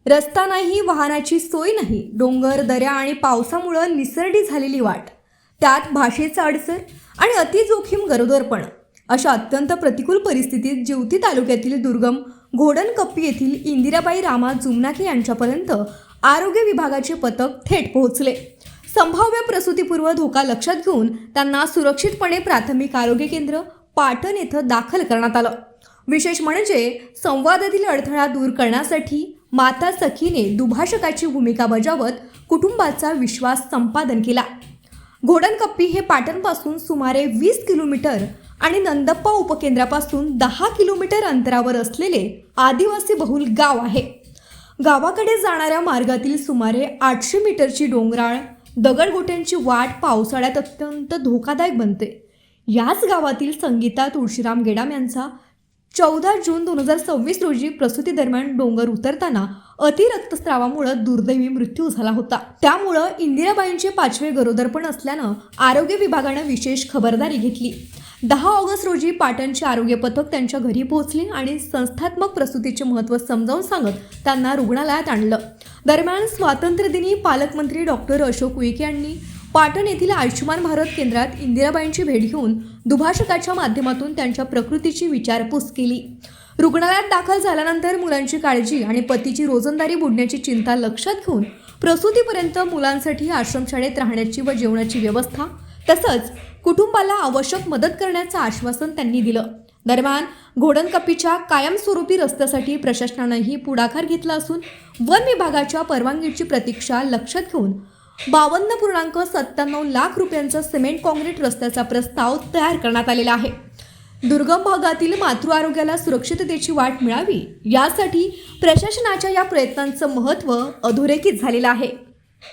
रस्ता नाही, वाहनाची सोय नाही, डोंगर दऱ्या आणि पावसामुळे निसरडी झालेली वाट, त्यात भाषेचा अडसर आणि अतिजोखीम गरोदरपण अशा अत्यंत प्रतिकूल परिस्थितीत जिवती तालुक्यातील दुर्गम घोडणकप्पी येथील इंदिराबाई रामा जुमनाके यांच्यापर्यंत आरोग्य विभागाचे पथक थेट पोहोचले। संभाव्य प्रसूतीपूर्व धोका लक्षात घेऊन त्यांना सुरक्षितपणे प्राथमिक आरोग्य केंद्र पाटण येथे दाखल करण्यात आलं। विशेष म्हणजे संवादातील अडथळा दूर करण्यासाठी माता सखीने दुभाषकाची भूमिका बजावत कुटुंबाचा विश्वास संपादन केला। घोडणकप्पी हे पाटणपासून सुमारे 20 किलोमीटर आणि नंदप्पा उपकेंद्रापासून 10 किलोमीटर अंतरावर असलेले आदिवासी बहुल गाव आहे। गावाकडे जाणाऱ्या मार्गातील सुमारे 800 मीटरची डोंगराळ दगडगोट्यांची वाट पावसाळ्यात अत्यंत धोकादायक बनते। याच गावातील संगीता तुळशीराम गेडाम यांचा 14 जून 2026 रोजी प्रसूती दरम्यान डोंगर उतरताना अतिरक्तस्रावामुळे दुर्दैवी मृत्यू झाला होता। त्यामुळे इंदिराबाईंचे 5वे गरोदरपण असल्यानं आरोग्य विभागाने विशेष खबरदारी घेतली। 10 ऑगस्ट रोजी पाटणचे आरोग्य पथक त्यांच्या घरी पोहोचले आणि संस्थात्मक प्रसूतीचे महत्त्व समजावून सांगत त्यांना रुग्णालयात आणलं। दरम्यान स्वातंत्र्यदिनी पालकमंत्री डॉक्टर अशोक उईके यांनी पाटण येथील आयुष्यमान भारत केंद्रात इंदिराबाईंची भेट घेऊन दुभाषकाच्या माध्यमातून त्यांच्या प्रकृतीची विचारपूस केली। रुग्णालयात दाखल झाल्यानंतर मुलांची काळजी आणि पतीची रोजंदारी बुडण्याची चिंता लक्षात घेऊन प्रसूतीपर्यंत मुलांसाठी आश्रमशाळेत राहण्याची व जेवणाची व्यवस्था तसंच कुटुंबाला आवश्यक मदत करण्याचं आश्वासन त्यांनी दिलं। दरम्यान घोडणकप्पीच्या कायमस्वरूपी रस्त्यासाठी प्रशासनानेही पुढाकार घेतला असून वन विभागाच्या परवानगीची प्रतीक्षा लक्षात घेऊन 52.97 लाख रुपयांचा सिमेंट काँक्रीट रस्त्याचा प्रस्ताव तयार करण्यात आलेला आहे। दुर्गम भागातील मातृ आरोग्याला सुरक्षिततेची वाट मिळावी यासाठी प्रशासनाच्या या प्रयत्नांचं महत्त्व अधोरेखित झालेलं आहे।